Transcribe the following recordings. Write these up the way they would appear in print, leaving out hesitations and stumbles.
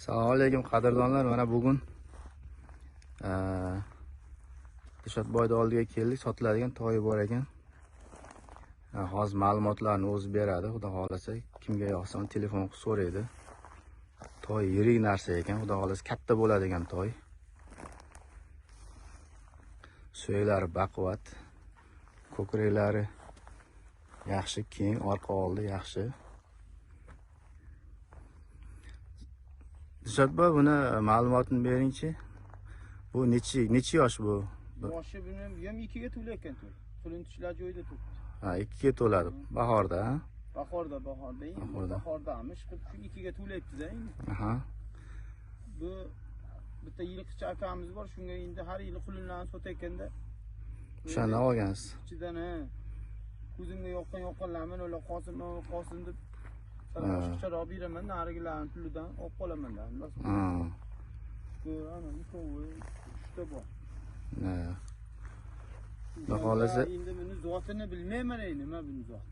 Assalomu alaykum qadrdonlar. Mana bugun Dilshodboyning oldiga keldik. Sotiladigan toyi bor ekan. Hozir ma'lumotlarni o'zi beradi. Xudo xolasa kimga yoqsa telefon qilib so'raydi. Toy yirik narsa ekan. Xudo xolasa katta bo'ladigan toy. Suyaklari baquvvat. Ko'kraklari yaxshi, keng, orqa oldi yaxshi. Dilshodboy, buni ma'lumotini beringchi. Bu necha yosh bu? Yoshi bilmayman, 2 ga to'layotgan to'y. Qulunchilar joyida to'y. Ha, 2 ga to'ladi. Bahorda, ha? Bahordamish, shu 2 ga to'layapti-da endi. Aha. Bu bitta yilqichi akamiz bor, shunga endi har yili qulunlarni sotayotganda O'shandan olgansiz. Ichidan ko'zimga yoqqanlarni ular qosim deb boshqacharoq beraman, narigilarni pulidan olib qolaman da. Bu ana ikkovi uchta bor. Xudo xolasa endi buni zotini bilmayman, nima buni zot.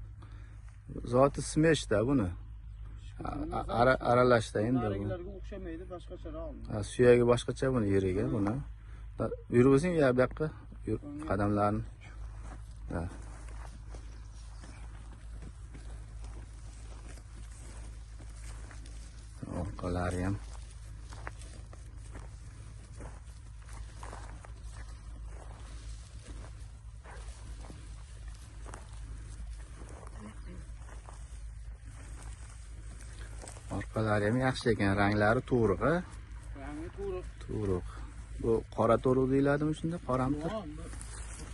Zoti smeshda buni. Aralashda endi bu. Narigilarga o'xshamaydi, boshqacharoq. Suyagi boshqacha buni, yeriga buni. Yurib o'zing bu yoqqa. Qadamlarni. Orqalari ham. Orqalari ham yaxshi ekan, ranglari to'riq, ha? Rangi to'riq. To'riq. Bu qora to'riq deyiladimi shunda? Qoramtir?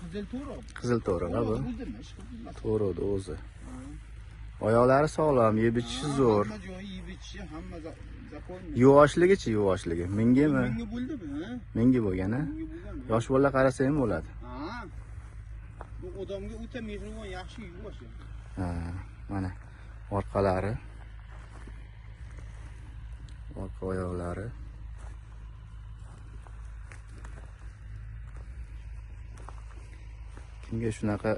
Qizil to'riq. Qizil to'riq, ha bu. To'riqni o'zi. Oyoqlari sog'lom, yeb ichishi zo'r. Hamma joyi yeb ichishi, hamma zakon. Yuvoshligi. Mingimi? Menga bo'ldimi, ha? Menga bo'lgan, ha? Yosh bola qarasa ham bo'ladi. Ha. Bu odamga o'ta mehribon, yaxshi yuvosh. Ha, mana orqalari. Orqa oyoqlari. Kimga shunaqa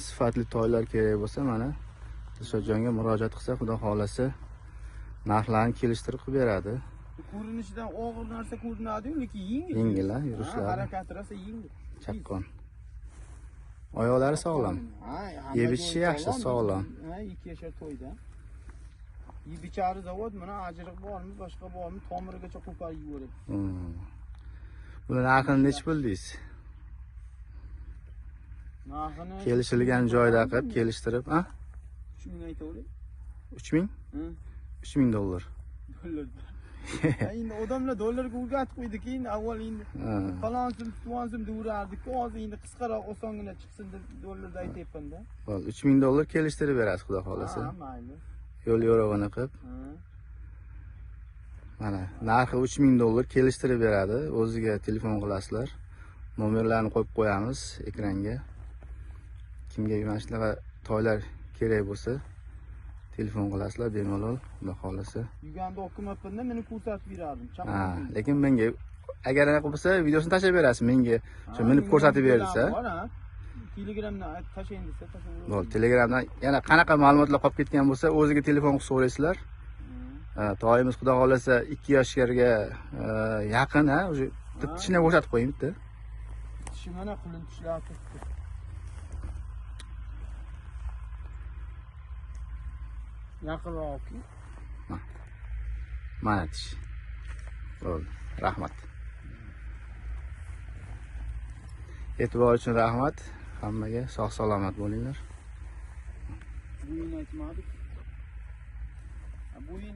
sifatli toylar kerak bo'lsa, mana Dilshodjonga murojaat qilsa, xudo xolasa narxlarni kelishtirib qilib beradi. Ko'rinishidan og'ir narsa ko'rinadi-yu, lekin yengil. Yengil, ha, yurishlari. Harakat rosa yengil. Chaqqon. Oyoqlari sog'lom. Yeb ichishi yaxshi, sog'lom. Ha, 2 yashar to'yda. Yeb ichari zavod, mana ajriq bormi, boshqa bormi, tomirigacha qo'parib yuboradi. Buni narxini necha pildingiz? Narxini Kelishilgan joyda qilib, kelishtirib, ha? 3000 aytavering. 3000? 3000 dollar. Endi odamlar dollarga o'rgatib qo'ydi, keyin avval endi falonsim, tuvansim devrardik-ku, hozir endi qisqaroq osongina chiqsin deb dollarda aytayapman-da. Bo'ldi, 3000 dollar kelishtirib berasiz, xudo xolasa. Ha, mayli. Yo'l yo'rig'ini qilib. Mana narxi 3000 dollar kelishtirib beradi. O'ziga telefon qilasizlar. Nomerlarni qo'yib qo'yamiz ekranga. Kimga mana shunaqa toylar kerak bo'lsa, telefon qilasizlar bemalol, xudo xolasa. Yuganda o'qimayapman-da, meni ko'rsatib berardim. Lekin menga agar anaqa bo'lsa, videosini tashlab berasiz menga. Shu meni ko'rsatib bersa. Telegramdan tashlang desa tashlayman. Bo'ldi, Telegramdan yana qanaqa ma'lumotlar qolib ketgan bo'lsa, o'ziga telefon qilib so'raysizlar. Toyimiz xudo xolasa 2 yoshlarga yaqin, ha, o'sha tishini ko'rsatib qo'ying bitta. Tishi mana qulunchilar turibdi. Yaqinroq. Mana tish. Bo'ldi, rahmat. E'tibor uchun rahmat. Hammaga sog' salomat bo'linglar. Bo'yin aytmadik. Bo'yin